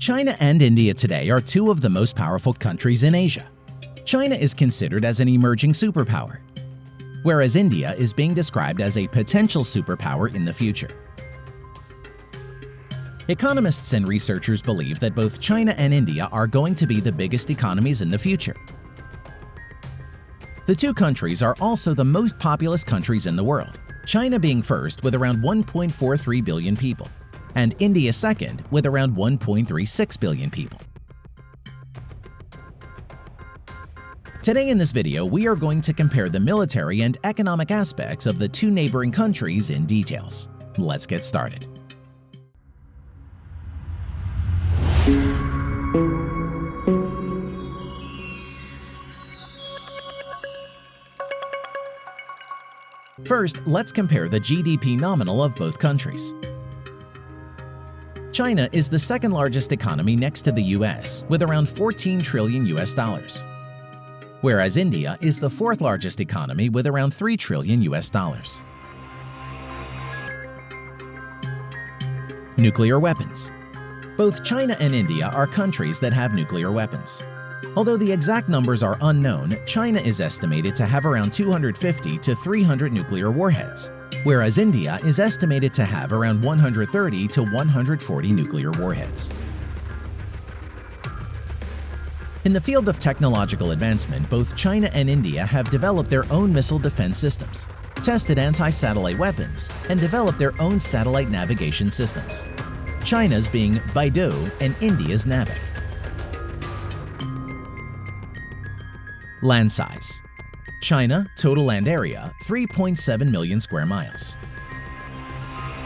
China and India today are two of the most powerful countries in Asia. China is considered as an emerging superpower, whereas India is being described as a potential superpower in the future. Economists and researchers believe that both China and India are going to be the biggest economies in the future. The two countries are also the most populous countries in the world, China being first with around 1.43 billion people, and India second with around 1.36 billion people. Today in this video, we are going to compare the military and economic aspects of the two neighboring countries in details. Let's get started. First, let's compare the GDP nominal of both countries. China is the second largest economy next to the US with around 14 trillion US dollars, whereas India is the fourth largest economy with around 3 trillion US dollars. Nuclear weapons. Both China and India are countries that have nuclear weapons. Although the exact numbers are unknown, China is estimated to have around 250 to 300 nuclear warheads, whereas India is estimated to have around 130 to 140 nuclear warheads. In the field of technological advancement, both China and India have developed their own missile defense systems, tested anti-satellite weapons, and developed their own satellite navigation systems, China's being Baidu and India's Naval. Land size. China, total land area, 3.7 million square miles.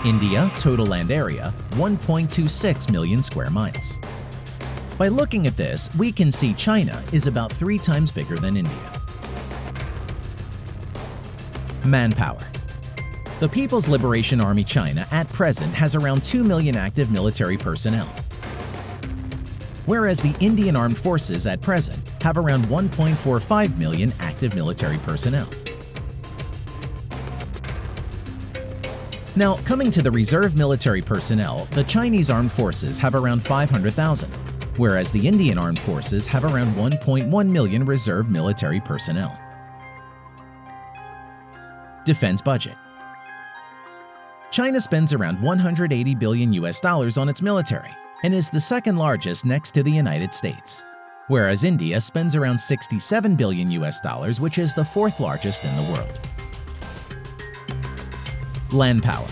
India, total land area, 1.26 million square miles. By looking at this, we can see China is about 3 times bigger than India. Manpower. The People's Liberation Army China at present has around 2 million active military personnel, whereas the Indian Armed Forces at present have around 1.45 million active military personnel. Now, coming to the reserve military personnel, the Chinese Armed Forces have around 500,000, whereas the Indian Armed Forces have around 1.1 million reserve military personnel. Defense budget. China spends around 180 billion US dollars on its military and is the second largest next to the United States, whereas India spends around 67 billion US dollars, which is the fourth largest in the world. Land power.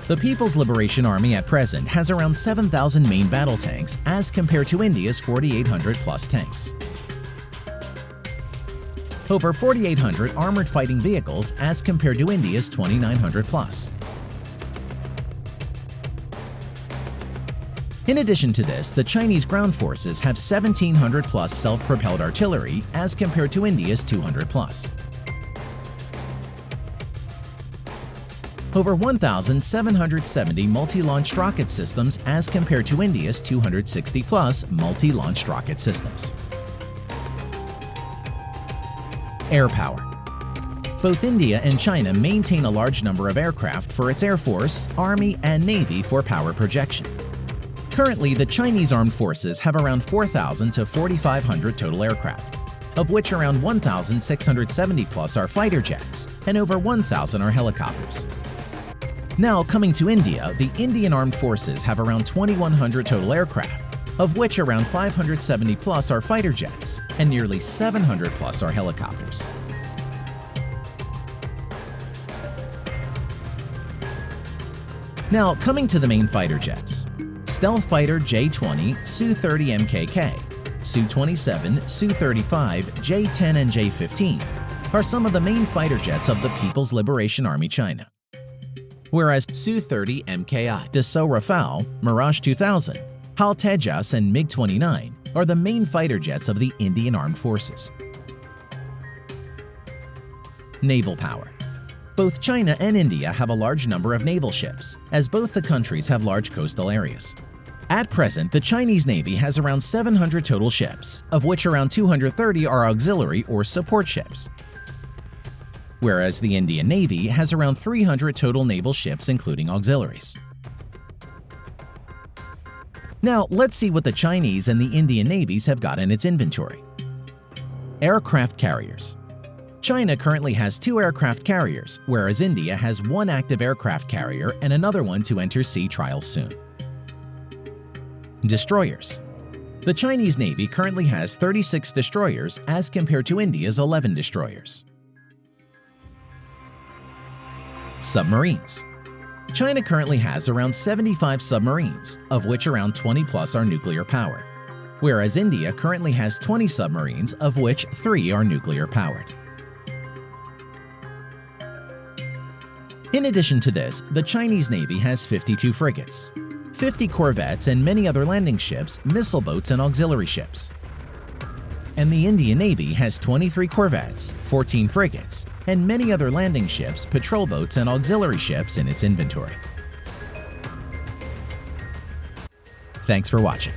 The People's Liberation Army at present has around 7,000 main battle tanks as compared to India's 4,800 plus tanks. Over 4,800 armored fighting vehicles as compared to India's 2,900 plus. In addition to this, the Chinese ground forces have 1,700 plus self-propelled artillery as compared to India's 200 plus. Over 1,770 multi-launched rocket systems as compared to India's 260 plus multi-launched rocket systems. Air power. Both India and China maintain a large number of aircraft for its Air Force, Army, and Navy for power projection. Currently, the Chinese Armed Forces have around 4,000 to 4,500 total aircraft, of which around 1,670 plus are fighter jets and over 1,000 are helicopters. Now, coming to India, the Indian Armed Forces have around 2,100 total aircraft, of which around 570 plus are fighter jets and nearly 700 plus are helicopters. Now, coming to the main fighter jets. Stealth Fighter J-20, Su-30 MKK, Su-27, Su-35, J-10 and J-15 are some of the main fighter jets of the People's Liberation Army China, whereas Su-30 MKI, Dassault Rafale, Mirage 2000, HAL Tejas and MiG-29 are the main fighter jets of the Indian Armed Forces. Naval power. Both China and India have a large number of naval ships, as both the countries have large coastal areas. At present, the Chinese Navy has around 700 total ships, of which around 230 are auxiliary or support ships, whereas the Indian Navy has around 300 total naval ships including auxiliaries. Now, let's see what the Chinese and the Indian navies have got in its inventory. Aircraft carriers. China currently has 2 aircraft carriers, whereas India has 1 active aircraft carrier and another one to enter sea trials soon. Destroyers. The Chinese Navy currently has 36 destroyers as compared to India's 11 destroyers. Submarines. China currently has around 75 submarines, of which around 20 plus are nuclear powered, whereas India currently has 20 submarines, of which 3 are nuclear powered. In addition to this, the Chinese Navy has 52 frigates, 50 corvettes and many other landing ships, missile boats and auxiliary ships. And the Indian Navy has 23 corvettes, 14 frigates, and many other landing ships, patrol boats and auxiliary ships in its inventory. Thanks for watching.